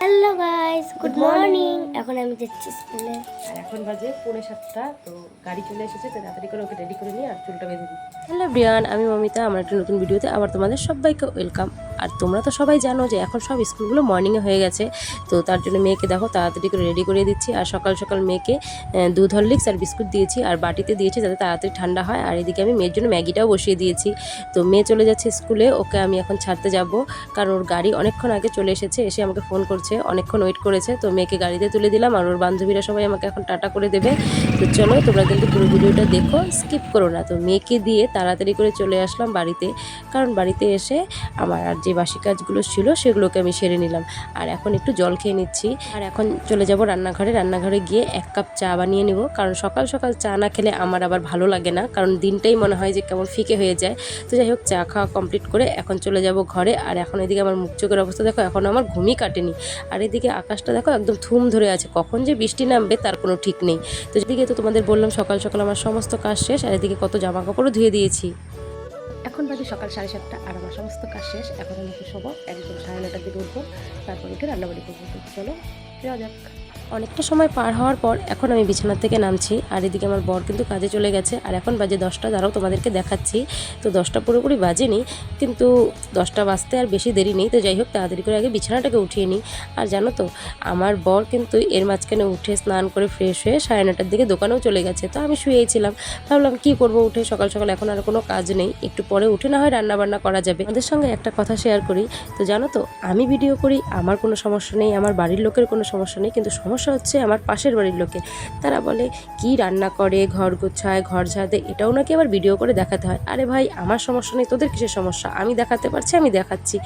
Hello guys, good morning. এখন আমি যাচ্ছি স্কুলে আর এখন বাজে 6:45। তো গাড়ি চলে এসেছে, তো তাড়াতাড়ি করে ওকে রেডি করে নিয়ে আর চুলটা বেঁধে দিই। হ্যালো ব্রিয়ান, আমি মমিতা। আমার একটা নতুন ভিডিওতে আবার তোমাদের সবাইকে ওয়েলকাম। আর তোমরা তো সবাই জানো যে এখন সব স্কুলগুলো মর্নিংয়ে হয়ে গেছে, তো তার জন্য মেয়েকে দেখো তাড়াতাড়ি করে রেডি করে দিচ্ছি। আর সকাল সকাল মেয়েকে দুধ হরলিক্স আর বিস্কুট দিয়েছি আর বাটিতে দিয়েছি যাতে তাড়াতাড়ি ঠান্ডা হয়। আর এদিকে আমি মেয়ের জন্য ম্যাগিটাও বসিয়ে দিয়েছি। তো মেয়ে চলে যাচ্ছে স্কুলে, ওকে আমি এখন ছাড়তে যাব, কারণ ওর গাড়ি অনেকক্ষণ আগে চলে এসেছে। এসে আমাকে ফোন করছে, অনেকক্ষণ ওয়েট করেছে। তো মেয়েকে গাড়িতে তুলে দিলাম আর ওর বান্ধবীরা সবাই আমাকে এখন টাটা করে দেবে। তো চলো, তোমরা কিন্তু পুরো ভিডিওটা দেখো, স্কিপ করো না। তো মেয়েকে দিয়ে তাড়াতাড়ি করে চলে আসলাম বাড়িতে, কারণ বাড়িতে এসে আমার আর যে বাসি কাজগুলো ছিল সেগুলোকে আমি সেরে নিলাম। আর এখন একটু জল খেয়ে নিচ্ছি। আর এখন চলে যাব রান্নাঘরে গিয়ে 1 কাপ চা বানিয়ে নিব, কারণ সকাল সকাল চা না খেলে আমার আবার ভালো লাগে না, কারণ দিনটাই মনে হয় যে কেমন ফিকে হয়ে যায়। তো যাই হোক, চা খাওয়া কমপ্লিট করে এখন চলে যাব ঘরে। আর এখন এদিকে আমার মুখ চোখের অবস্থা দেখো, এখন আমার ঘুমই কাটেনি। আর এদিকে আকাশটা দেখো একদম থুম ধরে আছে, কখন যে বৃষ্টি নামবে তার কোনো ঠিক নেই। তো এদিকে তো তোমাদের বললাম সকাল সকাল আমার সমস্ত কাজ শেষ। আর এদিকে কত জামা কাপড়ও ধুয়ে দিয়েছি। এখন বাজে সকাল 7:30 আর আমার সমস্ত কাজ শেষ। এখন আমি একটু শোবো, একদম 9:30টার দিকে উঠবো, তারপর উঠে রান্নাবাড়ি করবো। তো চলো যাওয়া যাক। অনেকটা সময় পার হওয়ার পর এখন আমি বিছানা থেকে নামছি। আর এদিকে আমার বর কিন্তু কাজে চলে গেছে। আর এখন বাজে 10টা, দাঁড়াও তোমাদেরকে দেখাচ্ছি। তো 10টা পুরোপুরি বাজেনি, কিন্তু 10টা বাজতে আর বেশি দেরি নেই। তো যাই হোক, তাড়াতাড়ি করে আগে বিছানাটাকে উঠিয়ে নিই। আর জানো তো, আমার বর কিন্তু এর মাঝখানে উঠে স্নান করে ফ্রেশ হয়ে 9:30টার দিকে দোকানেও চলে গেছে। তো আমি শুয়েছিলাম, ভাবলাম কি করব উঠে সকাল সকাল, এখন আর কোনো কাজ নেই, একটু পরে উঠে না হয় রান্না বান্না করা যাবে। আমাদের সঙ্গে একটা কথা শেয়ার করি। তো জানো তো, আমি ভিডিও করি, আমার কোনো সমস্যা নেই, আমার বাড়ির লোকের কোনো সমস্যা নেই, কিন্তু সমস্যা হচ্ছে আমার পাশের বাড়ির লোকের। তারা বলে কি রান্না করে, ঘর গোছায়, ঘর ঝাড়ে, এটাও নাকি আবার ভিডিও করে দেখাতে হয়। আরে ভাই, আমার সমস্যা নেই, তোদের কিসের সমস্যা? আমি দেখাতে পারছি, আমি দেখাচ্ছি।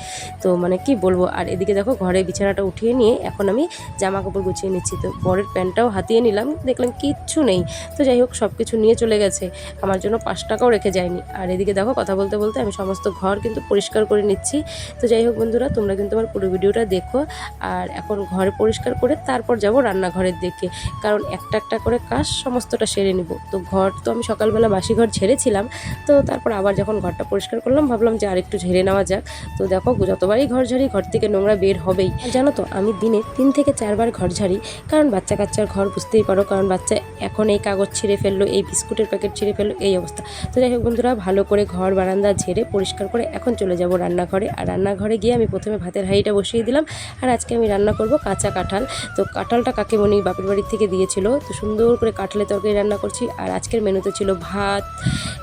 তো মানে কি বলবো। আর এদিকে দেখো, ঘরে বিছানাটা উঠিয়ে নিয়ে এখন আমি জামা কাপড় গুছিয়ে নিচ্ছি। তো বরের প্যান্টটাও হাতিয়ে নিলাম, দেখলাম কিচ্ছু নেই। তো যাই হোক, সব কিছু নিয়ে চলে গেছে, আমার জন্য 5 টাকাও রেখে যায়নি। আর এদিকে দেখো, কথা বলতে বলতে আমি সমস্ত ঘর কিন্তু পরিষ্কার করে নিচ্ছি। তো যাই হোক বন্ধুরা, তোমরা কিন্তু আমার পুরো ভিডিওটা দেখো। আর এখন ঘর পরিষ্কার করে তারপর যাব রান্নাঘরের দিকে, কারণ একটা একটা করে কাজ সমস্তটা সেরে নিব। তো ঘর তো আমি সকালবেলা বাসি ঘর ঝেড়েছিলাম, তো তারপর আবার যখন ঘরটা পরিষ্কার করলাম ভাবলাম যে আরেকটু ঝেড়ে নেওয়া যাক। তো দেখো, যতবারই ঘর ঝাড়ি ঘর থেকে নোংরা বের হবেই। জানো তো, আমি দিনে 3 থেকে 4 বার ঘর ঝাড়ি, কারণ বাচ্চা কাচ্চার ঘর বুঝতেই পারো, কারণ বাচ্চা এখন এই কাগজ ছিঁড়ে ফেললো, এই বিস্কুটের প্যাকেট ছিঁড়ে ফেললো, এই অবস্থা। তো যাই হোক বন্ধুরা, ভালো করে ঘর বারান্দা ঝেড়ে পরিষ্কার করে এখন চলে যাব রান্নাঘরে। আর রান্নাঘরে গিয়ে আমি প্রথমে ভাতের হাঁড়িটা বসিয়ে দিলাম। আর আজকে আমি রান্না করব কাঁচা কাঁঠাল। তো কাঁঠালটা কাকিমণি বাপের বাড়ি থেকে দিয়েছিল, তো সুন্দর করে কাঁঠালের তরকারি রান্না করছি। আর আজকের মেনুতে ছিল ভাত,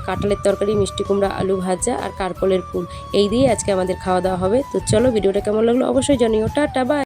কাঁঠালের তরকারি, মিষ্টি কুমড়া, আলু ভাজা আর কারকলের ফুল। এই দিয়ে আজকে আমাদের খাওয়া দাওয়া হবে। তো চলো, ভিডিওটা কেমন লাগলো অবশ্যই জানিও। Tata, by.